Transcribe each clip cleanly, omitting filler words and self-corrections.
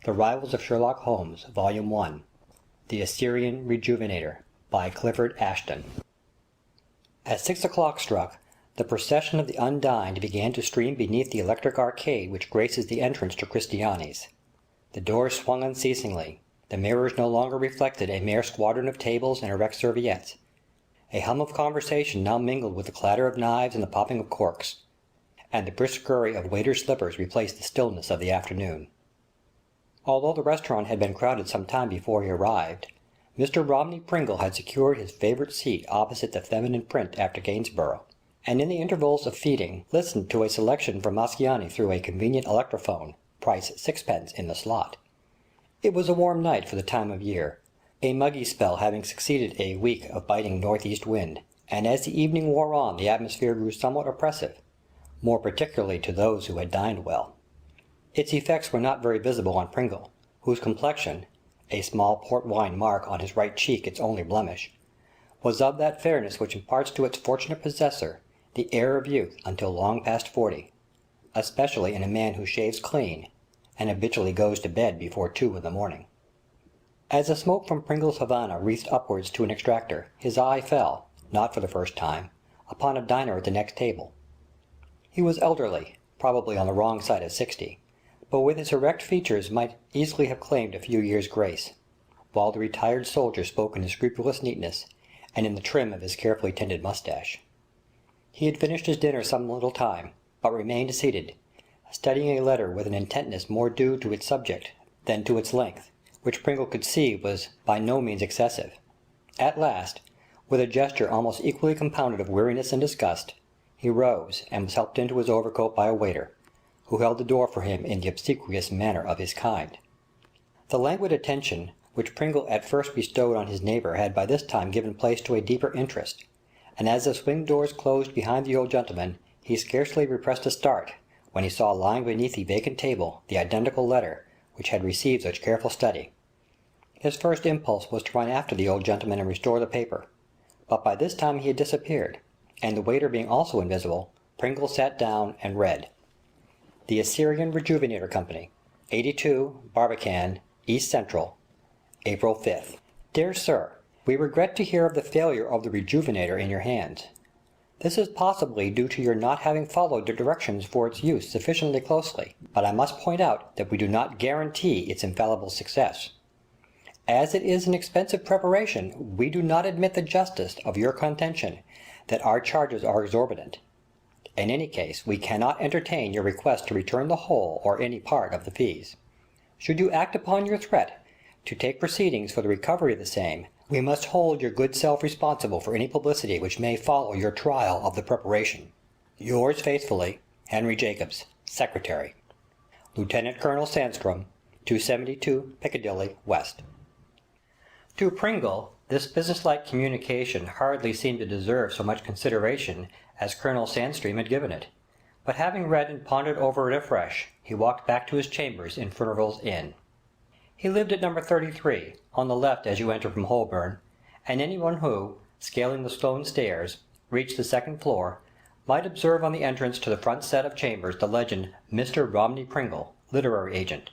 The Rivals of Sherlock Holmes, Volume 1. The Assyrian Rejuvenator, by Clifford Ashton. As 6 o'clock struck, the procession of the undined began to stream beneath the electric arcade which graces the entrance to Christiani's. The doors swung unceasingly. The mirrors no longer reflected a mere squadron of tables and erect serviettes. A hum of conversation now mingled with the clatter of knives and the popping of corks, and the brisk scurry of waiters' slippers replaced the stillness of the afternoon. Although the restaurant had been crowded some time before he arrived, Mr. Romney Pringle had secured his favourite seat opposite the feminine print after Gainsborough, and in the intervals of feeding listened to a selection from Mascagni through a convenient electrophone, price 6d in the slot. It was a warm night for the time of year, a muggy spell having succeeded a week of biting north-east wind, and as the evening wore on the atmosphere grew somewhat oppressive, more particularly to those who had dined well. Its effects were not very visible on Pringle, whose complexion, a small port wine mark on his right cheek its only blemish, was of that fairness which imparts to its fortunate possessor the air of youth until long past 40, especially in a man who shaves clean, and habitually goes to bed before 2 in the morning. As the smoke from Pringle's Havana wreathed upwards to an extractor, his eye fell, not for the first time, upon a diner at the next table. He was elderly, probably on the wrong side of 60, but with his erect features might easily have claimed a few years' grace, while the retired soldier spoke in his scrupulous neatness, and in the trim of his carefully tended moustache. He had finished his dinner some little time, but remained seated, studying a letter with an intentness more due to its subject than to its length, which Pringle could see was by no means excessive. At last, with a gesture almost equally compounded of weariness and disgust, he rose and was helped into his overcoat by a waiter, who held the door for him in the obsequious manner of his kind. The languid attention which Pringle at first bestowed on his neighbour had by this time given place to a deeper interest, and as the swing doors closed behind the old gentleman, he scarcely repressed a start when he saw lying beneath the vacant table the identical letter which had received such careful study. His first impulse was to run after the old gentleman and restore the paper, but by this time he had disappeared, and the waiter being also invisible, Pringle sat down and read. The Assyrian Rejuvenator Company, 82 Barbican, East Central, April 5th. Dear Sir, we regret to hear of the failure of the Rejuvenator in your hands. This is possibly due to your not having followed the directions for its use sufficiently closely, but I must point out that we do not guarantee its infallible success. As it is an expensive preparation, we do not admit the justice of your contention that our charges are exorbitant. In any case, we cannot entertain your request to return the whole or any part of the fees. Should you act upon your threat to take proceedings for the recovery of the same, we must hold your good self responsible for any publicity which may follow your trial of the preparation. Yours faithfully, Henry Jacobs, Secretary. Lieutenant Colonel Sandstrom, 272 Piccadilly, West. To Pringle, this businesslike communication hardly seemed to deserve so much consideration as Colonel Sandstrom had given it, but having read and pondered over it afresh, he walked back to his chambers in Furnival's Inn. He lived at number 33, on the left as you enter from Holborn, and anyone who, scaling the stone stairs, reached the second floor, might observe on the entrance to the front set of chambers the legend Mr. Romney Pringle, literary agent.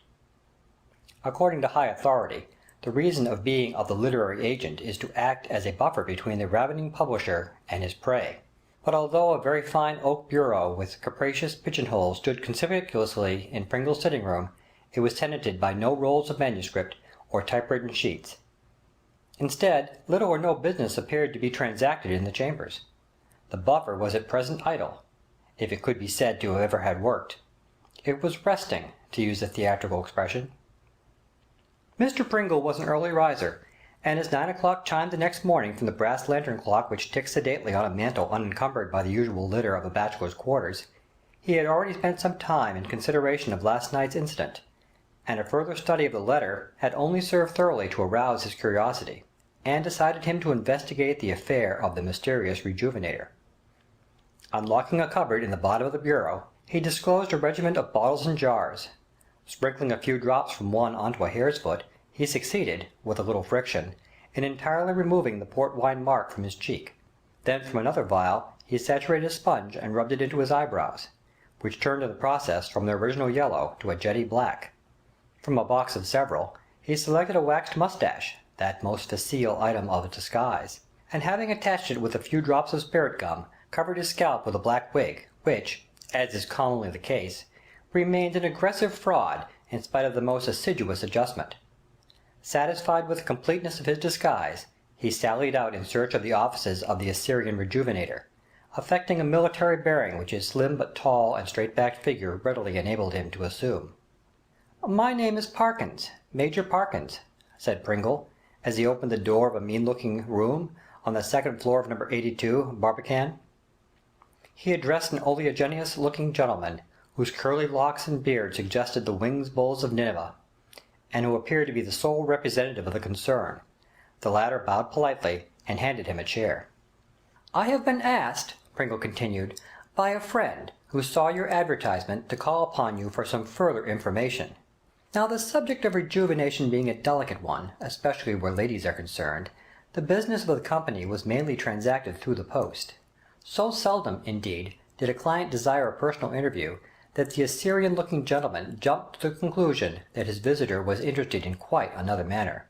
According to high authority, the reason of being of the literary agent is to act as a buffer between the ravening publisher and his prey. But although a very fine oak bureau with capacious pigeonholes stood conspicuously in Pringle's sitting room, it was tenanted by no rolls of manuscript or typewritten sheets. Instead, little or no business appeared to be transacted in the chambers. The buffer was at present idle, if it could be said to have ever had worked. It was resting, to use a theatrical expression. Mr. Pringle was an early riser, and as 9 o'clock chimed the next morning from the brass lantern clock which ticked sedately on a mantel unencumbered by the usual litter of a bachelor's quarters, he had already spent some time in consideration of last night's incident, and a further study of the letter had only served thoroughly to arouse his curiosity, and decided him to investigate the affair of the mysterious Rejuvenator. Unlocking a cupboard in the bottom of the bureau, he disclosed a regiment of bottles and jars. Sprinkling a few drops from one onto a hare's foot, he succeeded, with a little friction, in entirely removing the port wine mark from his cheek. Then from another vial he saturated a sponge and rubbed it into his eyebrows, which turned in the process from their original yellow to a jetty black. From a box of several, he selected a waxed moustache, that most facile item of disguise, and having attached it with a few drops of spirit gum, covered his scalp with a black wig, which, as is commonly the case, remained an aggressive fraud in spite of the most assiduous adjustment. Satisfied with the completeness of his disguise, he sallied out in search of the offices of the Assyrian Rejuvenator, affecting a military bearing which his slim but tall and straight-backed figure readily enabled him to assume. "My name is Parkins, Major Parkins," said Pringle, as he opened the door of a mean-looking room on the second floor of number 82, Barbican. He addressed an oleaginous-looking gentleman, whose curly locks and beard suggested the winged bulls of Nineveh, and who appeared to be the sole representative of the concern. The latter bowed politely, and handed him a chair. "I have been asked," Pringle continued, "by a friend, who saw your advertisement, to call upon you for some further information. Now, the subject of rejuvenation being a delicate one, especially where ladies are concerned, the business of the company was mainly transacted through the post. So seldom, indeed, did a client desire a personal interview, that the Assyrian-looking gentleman jumped to the conclusion that his visitor was interested in quite another matter.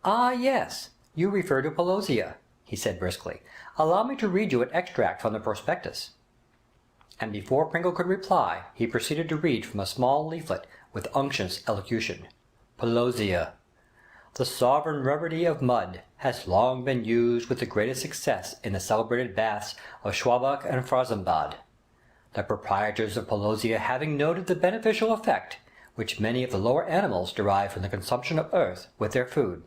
"Ah, yes, you refer to Pelosia," he said briskly. "Allow me to read you an extract from the prospectus." And before Pringle could reply, he proceeded to read from a small leaflet with unctuous elocution. "Pelosia. The sovereign remedy of mud has long been used with the greatest success in the celebrated baths of Schwabach and Franzensbad. The proprietors of Pelosia having noted the beneficial effect which many of the lower animals derive from the consumption of earth with their food,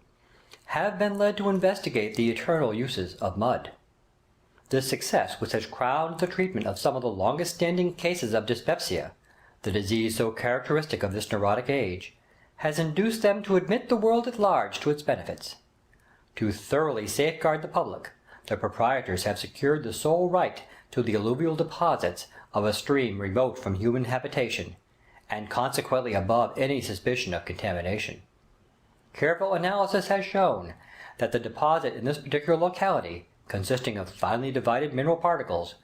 have been led to investigate the eternal uses of mud. This success, which has crowned the treatment of some of the longest-standing cases of dyspepsia, the disease so characteristic of this neurotic age, has induced them to admit the world at large to its benefits. To thoroughly safeguard the public, the proprietors have secured the sole right to the alluvial deposits of a stream remote from human habitation, and consequently above any suspicion of contamination. Careful analysis has shown that the deposit in this particular locality, consisting of finely divided mineral particles,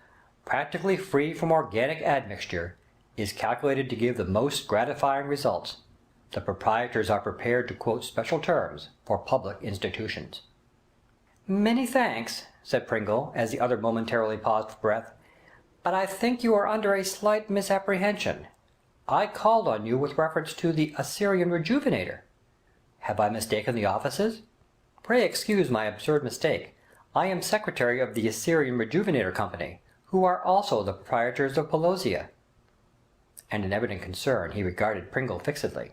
practically free from organic admixture, is calculated to give the most gratifying results. The proprietors are prepared to quote special terms for public institutions." "Many thanks," said Pringle, as the other momentarily paused for breath, "but I think you are under a slight misapprehension. I called on you with reference to the Assyrian Rejuvenator. Have I mistaken the offices? Pray excuse my absurd mistake. I am secretary of the Assyrian Rejuvenator Company, who are also the proprietors of Pelosia." And in evident concern he regarded Pringle fixedly.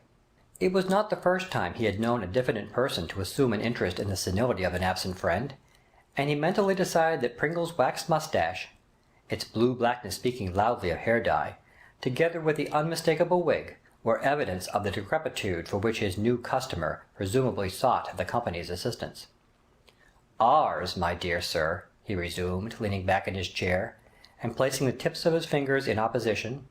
It was not the first time he had known a diffident person to assume an interest in the senility of an absent friend, and he mentally decided that Pringle's waxed moustache, its blue blackness speaking loudly of hair dye, together with the unmistakable wig, were evidence of the decrepitude for which his new customer presumably sought the company's assistance. "Ours, my dear sir," he resumed, leaning back in his chair, and placing the tips of his fingers in opposition,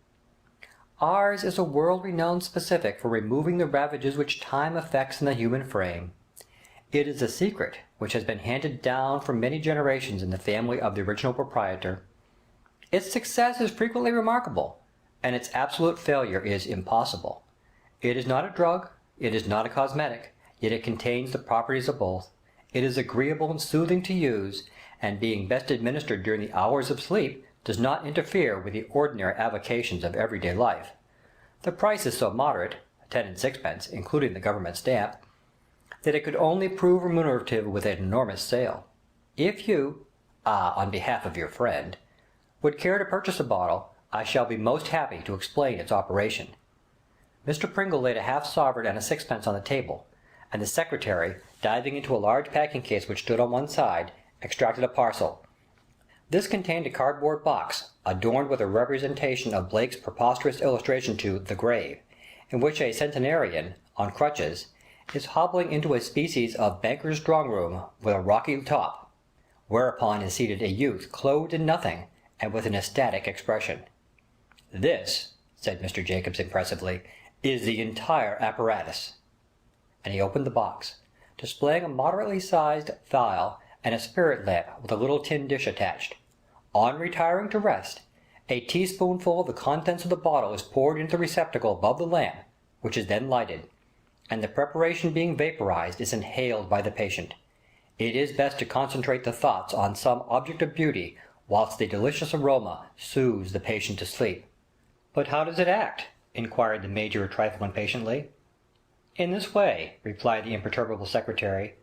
"ours is a world-renowned specific for removing the ravages which time effects in the human frame. It is a secret which has been handed down for many generations in the family of the original proprietor. Its success is frequently remarkable, and its absolute failure is impossible. It is not a drug, it is not a cosmetic, yet it contains the properties of both. It is agreeable and soothing to use, and being best administered during the hours of sleep, does not interfere with the ordinary avocations of everyday life. The price is so moderate, 10 and 6 including the government stamp, that it could only prove remunerative with an enormous sale. If you, on behalf of your friend, would care to purchase a bottle, I shall be most happy to explain its operation." Mr. Pringle laid a half-sovereign and a 6 on the table, and the secretary, diving into a large packing-case which stood on one side, extracted a parcel. This contained a cardboard box, adorned with a representation of Blake's preposterous illustration to "The Grave," in which a centenarian, on crutches, is hobbling into a species of banker's strong-room with a rocky top, whereupon is seated a youth clothed in nothing and with an ecstatic expression. "This," said Mr. Jacobs impressively, "is the entire apparatus." And he opened the box, displaying a moderately sized phial and a spirit lamp with a little tin dish attached. On retiring to rest, a teaspoonful of the contents of the bottle is poured into the receptacle above the lamp, which is then lighted, and the preparation being vaporized is inhaled by the patient. It is best to concentrate the thoughts on some object of beauty whilst the delicious aroma soothes the patient to sleep. "But how does it act?" inquired the Major a trifle impatiently. "In this way," replied the imperturbable secretary.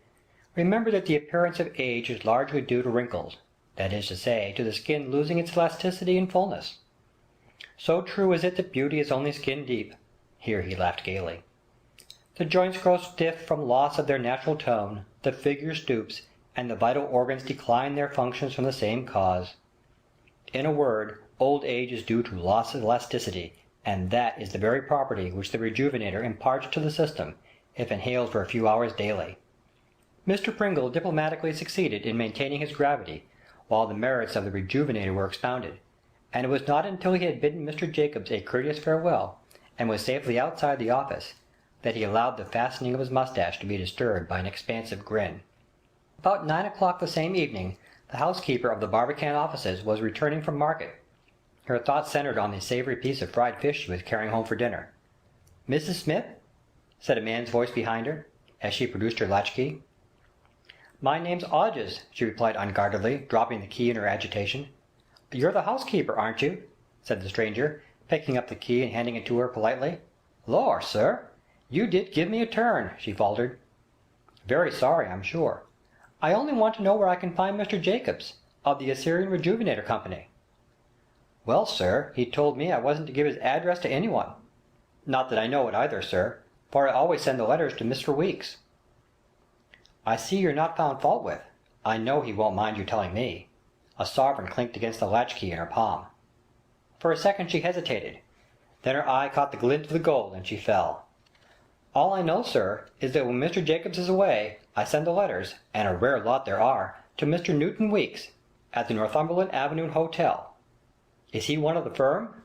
"Remember that the appearance of age is largely due to wrinkles, that is to say, to the skin losing its elasticity and fullness. So true is it that beauty is only skin deep." Here he laughed gaily. "The joints grow stiff from loss of their natural tone, the figure stoops, and the vital organs decline their functions from the same cause. In a word, old age is due to loss of elasticity, and that is the very property which the Rejuvenator imparts to the system, if inhaled for a few hours daily." Mr. Pringle diplomatically succeeded in maintaining his gravity while the merits of the Rejuvenator were expounded, and it was not until he had bidden Mr. Jacobs a courteous farewell, and was safely outside the office, that he allowed the fastening of his moustache to be disturbed by an expansive grin. About 9 o'clock the same evening, the housekeeper of the Barbican offices was returning from market. Her thoughts centered on the savory piece of fried fish she was carrying home for dinner. "Mrs. Smith?" said a man's voice behind her, as she produced her latchkey. "My name's Odges," she replied unguardedly, dropping the key in her agitation. "You're the housekeeper, aren't you?" said the stranger, picking up the key and handing it to her politely. "Lor, sir, you did give me a turn," she faltered. "Very sorry, I'm sure. I only want to know where I can find Mr. Jacobs, of the Assyrian Rejuvenator Company." "Well, sir, he told me I wasn't to give his address to anyone. Not that I know it either, sir, for I always send the letters to Mr. Weeks." "I see you're not found fault with. I know he won't mind you telling me." A sovereign clinked against the latchkey in her palm. For a second she hesitated. Then her eye caught the glint of the gold, and she fell. "All I know, sir, is that when Mr. Jacobs is away, I send the letters, and a rare lot there are, to Mr. Newton Weeks, at the Northumberland Avenue Hotel. Is he one of the firm?"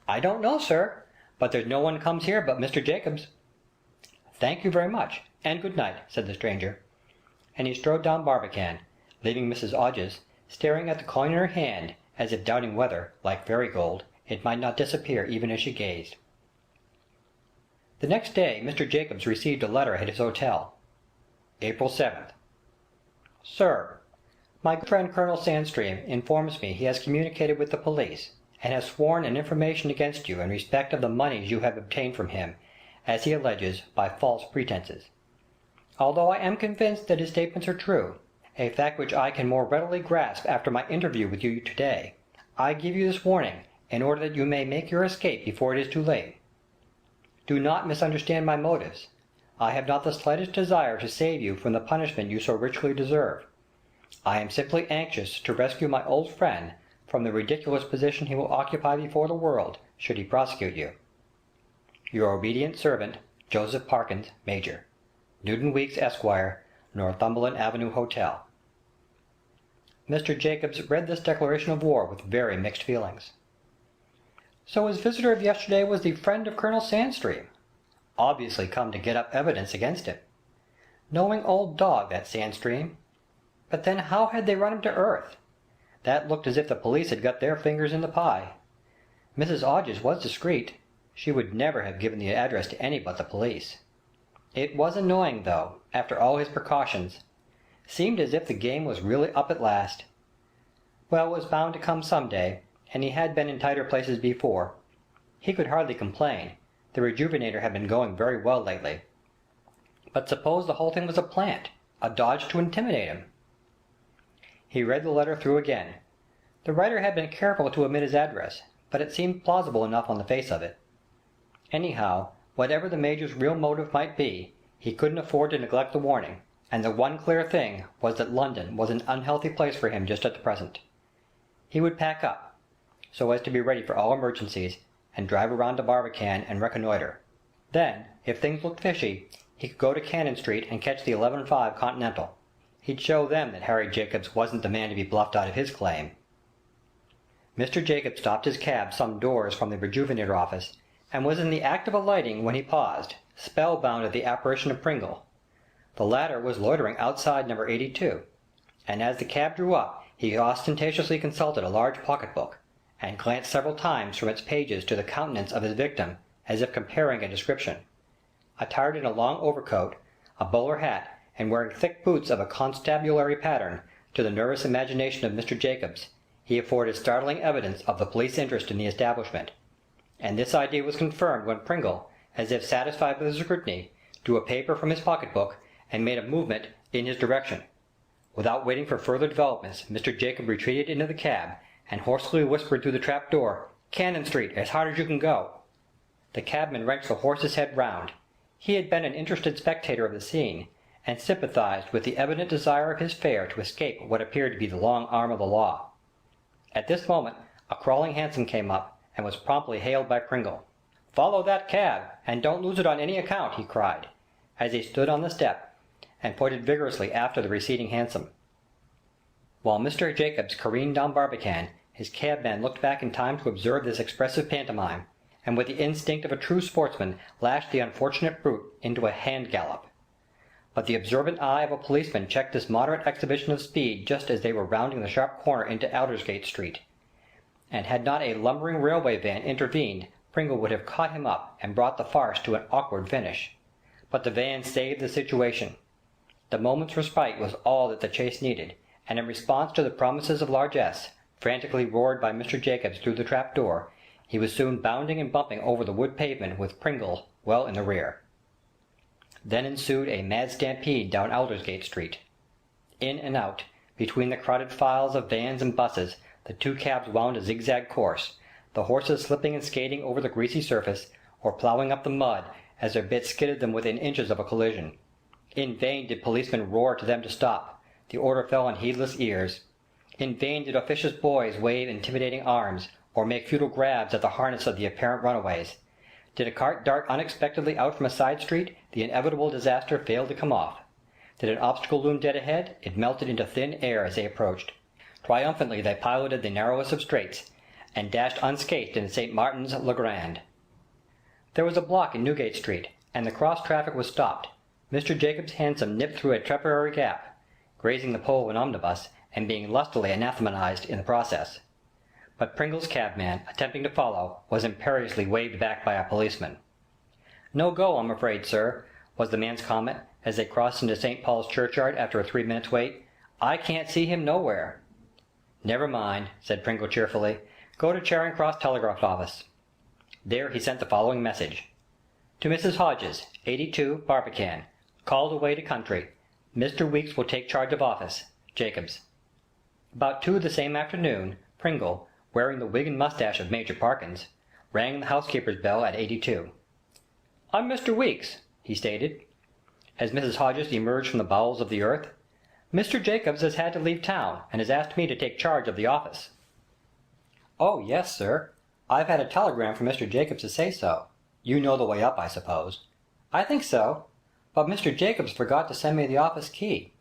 "I don't know, sir, but there's no one comes here but Mr. Jacobs." "Thank you very much, and good night," said the stranger. And he strode down Barbican, leaving Mrs. Odges staring at the coin in her hand, as if doubting whether, like fairy gold, it might not disappear even as she gazed. The next day Mr. Jacobs received a letter at his hotel. April 7th. "Sir, my good friend Colonel Sandstream informs me he has communicated with the police, and has sworn an information against you in respect of the moneys you have obtained from him, as he alleges, by false pretences. Although I am convinced that his statements are true, a fact which I can more readily grasp after my interview with you today, I give you this warning in order that you may make your escape before it is too late. Do not misunderstand my motives. I have not the slightest desire to save you from the punishment you so richly deserve. I am simply anxious to rescue my old friend from the ridiculous position he will occupy before the world should he prosecute you. Your obedient servant, Joseph Parkins, Major. Newton Weeks, Esquire, Northumberland Avenue Hotel." Mr. Jacobs read this declaration of war with very mixed feelings. So his visitor of yesterday was the friend of Colonel Sandstream, obviously come to get up evidence against him. Knowing old dog, that Sandstream. But then how had they run him to earth? That looked as if the police had got their fingers in the pie. Mrs. Odges was discreet. She would never have given the address to any but the police. It was annoying, though, after all his precautions. Seemed as if the game was really up at last. Well, it was bound to come some day, and he had been in tighter places before. He could hardly complain. The Rejuvenator had been going very well lately. But suppose the whole thing was a plant, a dodge to intimidate him? He read the letter through again. The writer had been careful to omit his address, but it seemed plausible enough on the face of it. Anyhow, whatever the Major's real motive might be, he couldn't afford to neglect the warning, and the one clear thing was that London was an unhealthy place for him just at the present. He would pack up, so as to be ready for all emergencies, and drive around to Barbican and reconnoitre. Then, if things looked fishy, he could go to Cannon Street and catch the 11:05 Continental. He'd show them that Harry Jacobs wasn't the man to be bluffed out of his claim. Mr. Jacobs stopped his cab some doors from the Rejuvenator office, and was in the act of alighting when he paused, spellbound at the apparition of Pringle. The latter was loitering outside number 82, and as the cab drew up he ostentatiously consulted a large pocket-book, and glanced several times from its pages to the countenance of his victim, as if comparing a description. Attired in a long overcoat, a bowler hat, and wearing thick boots of a constabulary pattern, to the nervous imagination of Mr. Jacobs, he afforded startling evidence of the police interest in the establishment. And this idea was confirmed when Pringle, as if satisfied with his scrutiny, drew a paper from his pocket-book and made a movement in his direction. Without waiting for further developments, Mr. Jacob retreated into the cab, and hoarsely whispered through the trap-door, "Cannon Street, as hard as you can go." The cabman wrenched the horse's head round. He had been an interested spectator of the scene, and sympathized with the evident desire of his fare to escape what appeared to be the long arm of the law. At this moment a crawling hansom came up, and was promptly hailed by Pringle. "Follow that cab, and don't lose it on any account," he cried, as he stood on the step and pointed vigorously after the receding hansom. While Mr. Jacobs careened down Barbican, his cabman looked back in time to observe this expressive pantomime, and with the instinct of a true sportsman lashed the unfortunate brute into a hand-gallop. But the observant eye of a policeman checked this moderate exhibition of speed just as they were rounding the sharp corner into Aldersgate Street, and had not a lumbering railway van intervened, Pringle would have caught him up and brought the farce to an awkward finish. But the van saved the situation. The moment's respite was all that the chase needed, and in response to the promises of largesse, frantically roared by Mr. Jacobs through the trap-door, he was soon bounding and bumping over the wood pavement with Pringle well in the rear. Then ensued a mad stampede down Aldersgate Street. In and out, between the crowded files of vans and busses, the two cabs wound a zigzag course, the horses slipping and skating over the greasy surface, or ploughing up the mud as their bits skidded them within inches of a collision. In vain did policemen roar to them to stop. The order fell on heedless ears. In vain did officious boys wave intimidating arms, or make futile grabs at the harness of the apparent runaways. Did a cart dart unexpectedly out from a side street, the inevitable disaster failed to come off. Did an obstacle loom dead ahead, it melted into thin air as they approached. Triumphantly they piloted the narrowest of straits, and dashed unscathed into St. Martin's le Grand. There was a block in Newgate Street, and the cross-traffic was stopped. Mr. Jacobs' hansom nipped through a temporary gap, grazing the pole of an omnibus, and being lustily anathematized in the process. But Pringle's cabman, attempting to follow, was imperiously waved back by a policeman. "No go, I'm afraid, sir," was the man's comment, as they crossed into St. Paul's Churchyard after a 3 minutes' wait. "I can't see him nowhere." "Never mind," said Pringle cheerfully. "Go to Charing Cross Telegraph Office." There he sent the following message: "To Mrs. Hodges, 82, Barbican. Called away to country. Mr. Weeks will take charge of office. Jacobs." About 2 the same afternoon, Pringle, wearing the wig and moustache of Major Parkins, rang the housekeeper's bell at 82. "I'm Mr. Weeks," he stated, as Mrs. Hodges emerged from the bowels of the earth. "Mr. Jacobs has had to leave town, and has asked me to take charge of the office." "Oh, yes, sir. I've had a telegram from Mr. Jacobs to say so. You know the way up, I suppose." "I think so. But Mr. Jacobs forgot to send me the office key."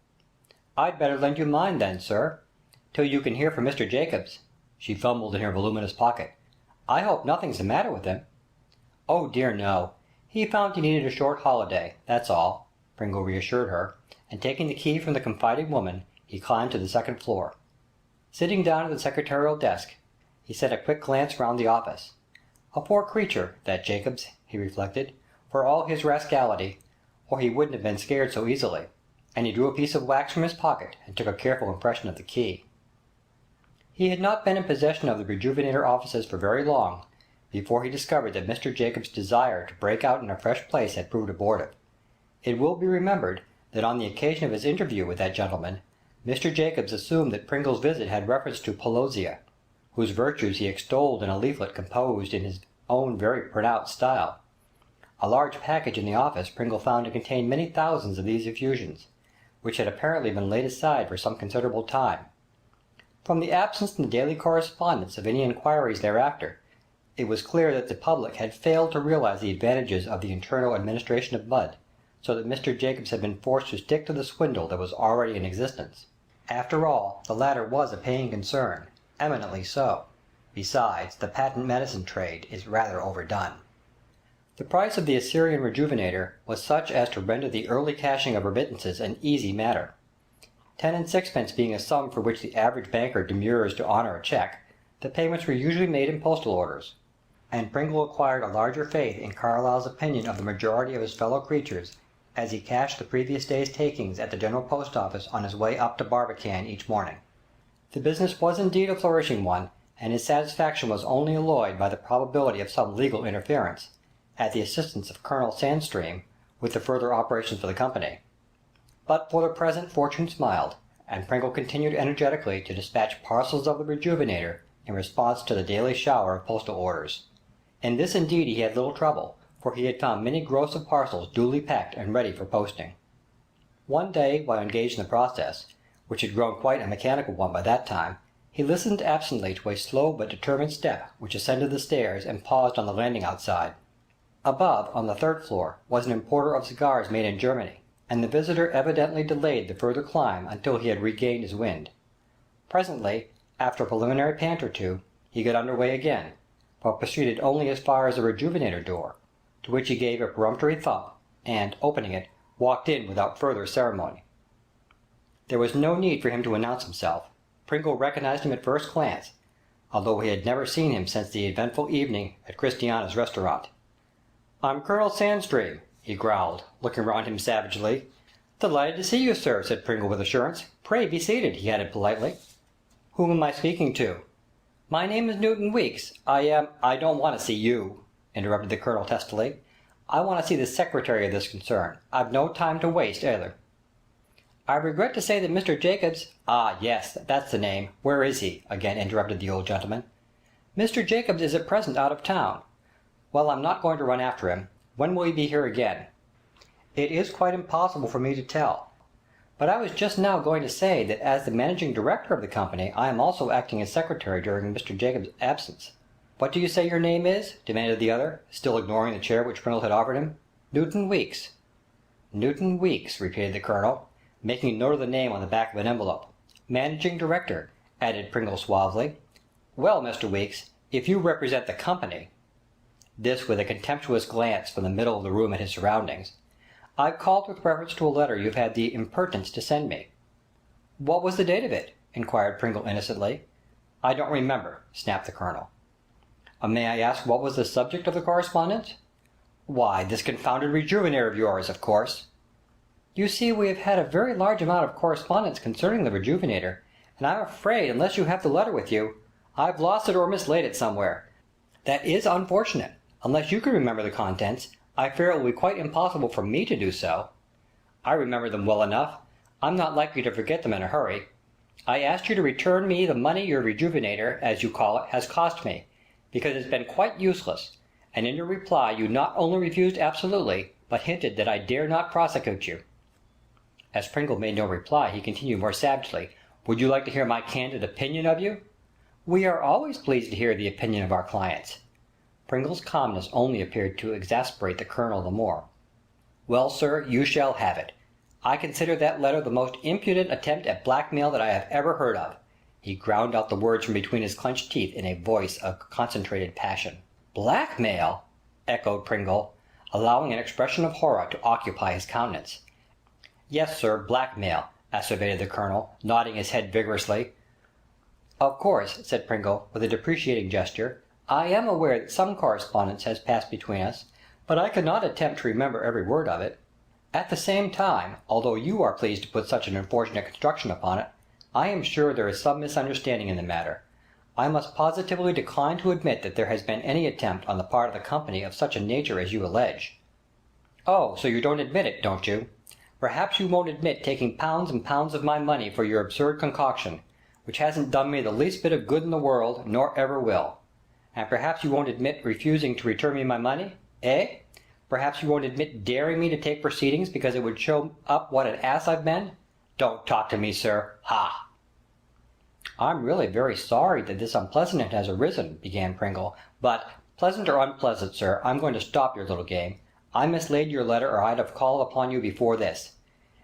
"I'd better lend you mine then, sir, till you can hear from Mr. Jacobs." She fumbled in her voluminous pocket. "I hope nothing's the matter with him." "Oh dear no. He found he needed a short holiday, that's all," Pringle reassured her, and taking the key from the confiding woman, he climbed to the second floor. Sitting down at the secretarial desk, he sent a quick glance round the office. A poor creature, that Jacobs, he reflected, for all his rascality, or he wouldn't have been scared so easily, and he drew a piece of wax from his pocket and took a careful impression of the key. He had not been in possession of the Rejuvenator offices for very long before he discovered that Mr. Jacobs' desire to break out in a fresh place had proved abortive. It will be remembered that on the occasion of his interview with that gentleman, Mr. Jacobs assumed that Pringle's visit had reference to Pelosia, whose virtues he extolled in a leaflet composed in his own very pronounced style. A large package in the office Pringle found to contain many thousands of these effusions, which had apparently been laid aside for some considerable time. From the absence in the daily correspondence of any inquiries thereafter, it was clear that the public had failed to realize the advantages of the internal administration of mud, so that Mr. Jacobs had been forced to stick to the swindle that was already in existence. After all, the latter was a paying concern, eminently so. Besides, the patent medicine trade is rather overdone. The price of the Assyrian Rejuvenator was such as to render the early cashing of remittances an easy matter. 10 and 6 being a sum for which the average banker demurs to honour a cheque, the payments were usually made in postal orders. and Pringle acquired a larger faith in Carlyle's opinion of the majority of his fellow creatures as he cashed the previous day's takings at the General Post Office on his way up to Barbican each morning. The business was indeed a flourishing one, and his satisfaction was only alloyed by the probability of some legal interference, at the assistance of Colonel Sandstream, with the further operations of the company. But for the present fortune smiled, and Pringle continued energetically to dispatch parcels of the Rejuvenator in response to the daily shower of postal orders. In this indeed he had little trouble, for he had found many gross of parcels duly packed and ready for posting. One day, while engaged in the process, which had grown quite a mechanical one by that time, he listened absently to a slow but determined step which ascended the stairs and paused on the landing outside. Above, on the third floor, was an importer of cigars made in Germany, and the visitor evidently delayed the further climb until he had regained his wind. Presently, after a preliminary pant or two, he got under way again, but proceeded only as far as the Rejuvenator door, to which he gave a peremptory thump, and, opening it, walked in without further ceremony. There was no need for him to announce himself. Pringle recognized him at first glance, although he had never seen him since the eventful evening at Christiana's restaurant. "I'm Colonel Sandstream," he growled, looking round him savagely. "Delighted to see you, sir," said Pringle with assurance. "Pray be seated," he added politely. "Whom am I speaking to?" "My name is Newton Weeks. I don't want to see you," interrupted the Colonel testily. "I want to see the secretary of this concern. I've no time to waste, either." "I regret to say that Mr. Jacobs—" "Ah, yes, that's the name. Where is he?" again interrupted the old gentleman. "Mr. Jacobs is at present out of town." "Well, I'm not going to run after him. When will he be here again?" "It is quite impossible for me to tell. But I was just now going to say that as the managing director of the company I am also acting as secretary during Mr. Jacobs' absence." "What do you say your name is?" demanded the other, still ignoring the chair which Pringle had offered him. "Newton Weeks." "Newton Weeks," repeated the Colonel, making a note of the name on the back of an envelope. "Managing director," added Pringle suavely. "Well, Mr. Weeks, if you represent the company—" This with a contemptuous glance from the middle of the room at his surroundings. "I've called with reference to a letter you've had the impertinence to send me." "What was the date of it?" inquired Pringle innocently. "I don't remember," snapped the Colonel. "May I ask what was the subject of the correspondence?" "Why, this confounded Rejuvenator of yours, of course." "You see we have had a very large amount of correspondence concerning the Rejuvenator, and I'm afraid, unless you have the letter with you, I've lost it or mislaid it somewhere. That is unfortunate. Unless you can remember the contents, I fear it will be quite impossible for me to do so." "I remember them well enough. I'm not likely to forget them in a hurry. I asked you to return me the money your Rejuvenator, as you call it, has cost me, because it's been quite useless, and in your reply you not only refused absolutely, but hinted that I dare not prosecute you." As Pringle made no reply, he continued more savagely, "Would you like to hear my candid opinion of you?" "We are always pleased to hear the opinion of our clients." Pringle's calmness only appeared to exasperate the Colonel the more. "Well, sir, you shall have it. I consider that letter the most impudent attempt at blackmail that I have ever heard of." He ground out the words from between his clenched teeth in a voice of concentrated passion. "Blackmail!" echoed Pringle, allowing an expression of horror to occupy his countenance. "Yes, sir, blackmail," asseverated the Colonel, nodding his head vigorously. "Of course," said Pringle, with a deprecating gesture, "I am aware that some correspondence has passed between us, but I cannot attempt to remember every word of it. At the same time, although you are pleased to put such an unfortunate construction upon it, I am sure there is some misunderstanding in the matter. I must positively decline to admit that there has been any attempt on the part of the company of such a nature as you allege." "Oh, so you don't admit it, don't you? Perhaps you won't admit taking pounds and pounds of my money for your absurd concoction, which hasn't done me the least bit of good in the world, nor ever will. And perhaps you won't admit refusing to return me my money, eh? Perhaps you won't admit daring me to take proceedings because it would show up what an ass I've been? Don't talk to me, sir. Ha!" "I'm really very sorry that this unpleasantness has arisen," began Pringle, "but, pleasant or unpleasant, sir, I'm going to stop your little game. I mislaid your letter or I'd have called upon you before this.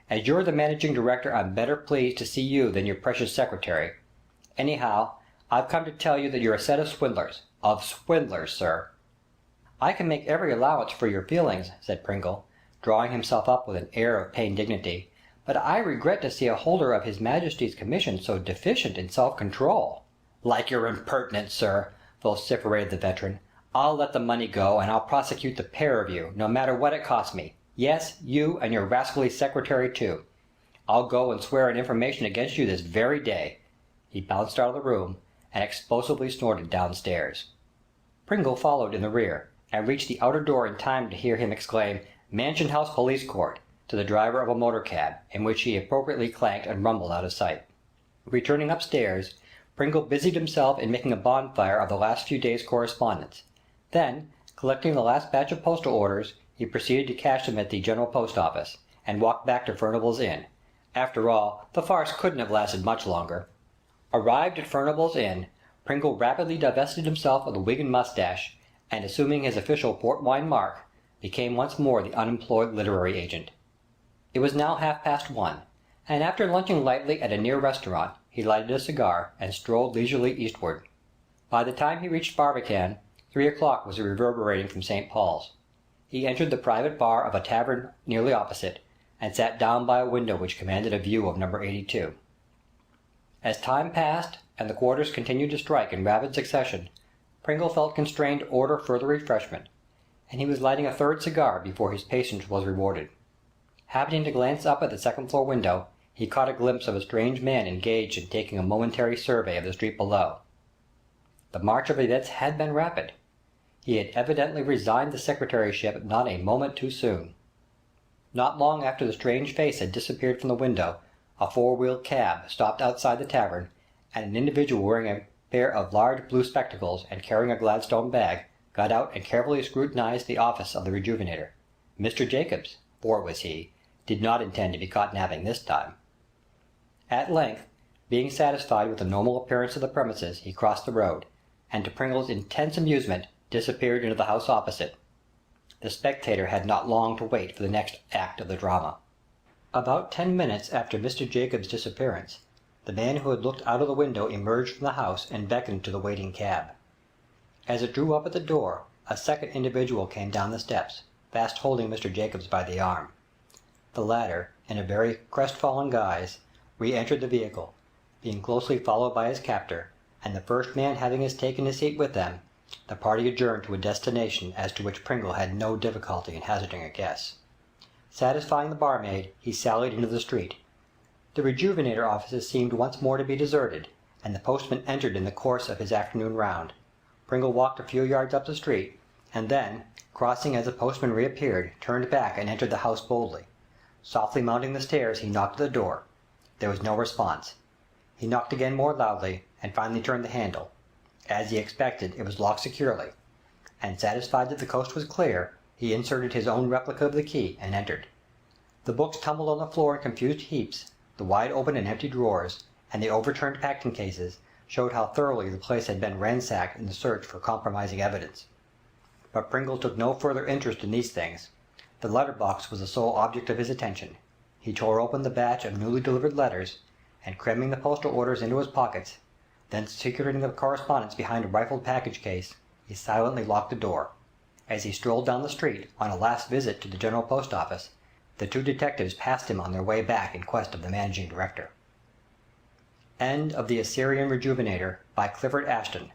As you're the managing director, I'm better pleased to see you than your precious secretary. Anyhow, I've come to tell you that you're a set of swindlers. Of swindlers, sir." "I can make every allowance for your feelings," said Pringle, drawing himself up with an air of pained dignity, "but I regret to see a holder of His Majesty's commission so deficient in self-control." "Like your impertinence, sir," vociferated the veteran. I'll let the money go, and I'll prosecute the pair of you, no matter what it costs me. Yes, you and your rascally secretary too. I'll go and swear an information against you this very day." He bounced out of the room, and explosively snorted downstairs. Pringle followed in the rear, and reached the outer door in time to hear him exclaim, "Mansion House Police Court," to the driver of a motor cab, in which he appropriately clanked and rumbled out of sight. Returning upstairs, Pringle busied himself in making a bonfire of the last few days' correspondence. Then, collecting the last batch of postal orders, he proceeded to cash them at the General Post Office, and walked back to Furnival's Inn. After all, the farce couldn't have lasted much longer. Arrived at Furnival's Inn, Pringle rapidly divested himself of the wig and moustache, and assuming his official port wine mark, became once more the unemployed literary agent. It was now 1:30, and after lunching lightly at a near restaurant, he lighted a cigar and strolled leisurely eastward. By the time he reached Barbican, 3 o'clock was reverberating from St. Paul's. He entered the private bar of a tavern nearly opposite, and sat down by a window which commanded a view of number 82. As time passed, and the quarters continued to strike in rapid succession, Pringle felt constrained to order further refreshment, and he was lighting a third cigar before his patience was rewarded. Happening to glance up at the second-floor window, he caught a glimpse of a strange man engaged in taking a momentary survey of the street below. The march of events had been rapid. He had evidently resigned the secretaryship not a moment too soon. Not long after the strange face had disappeared from the window, a four-wheeled cab stopped outside the tavern, and an individual wearing a pair of large blue spectacles and carrying a Gladstone bag got out and carefully scrutinized the office of the Rejuvenator. Mr. Jacobs, for it was he, did not intend to be caught napping this time. At length, being satisfied with the normal appearance of the premises, he crossed the road, and to Pringle's intense amusement disappeared into the house opposite. The spectator had not long to wait for the next act of the drama. About 10 minutes after Mr. Jacobs' disappearance, the man who had looked out of the window emerged from the house and beckoned to the waiting cab. As it drew up at the door, a second individual came down the steps, fast holding Mr. Jacobs by the arm. The latter, in a very crestfallen guise, re-entered the vehicle, being closely followed by his captor, and the first man having taken his seat with them, the party adjourned to a destination as to which Pringle had no difficulty in hazarding a guess. Satisfying the barmaid, he sallied into the street. The Rejuvenator offices seemed once more to be deserted, and the postman entered in the course of his afternoon round. Pringle walked a few yards up the street, and then, crossing as the postman reappeared, turned back and entered the house boldly. Softly mounting the stairs, he knocked at the door. There was no response. He knocked again more loudly, and finally turned the handle. As he expected, it was locked securely, and satisfied that the coast was clear, he inserted his own replica of the key and entered. The books tumbled on the floor in confused heaps, the wide open and empty drawers, and the overturned packing cases, showed how thoroughly the place had been ransacked in the search for compromising evidence. But Pringle took no further interest in these things. The letter-box was the sole object of his attention. He tore open the batch of newly delivered letters, and cramming the postal orders into his pockets, then secreting the correspondence behind a rifled package case, he silently locked the door. As he strolled down the street, on a last visit to the General Post Office, the two detectives passed him on their way back in quest of the managing director. End of The Assyrian Rejuvenator by Clifford Ashton,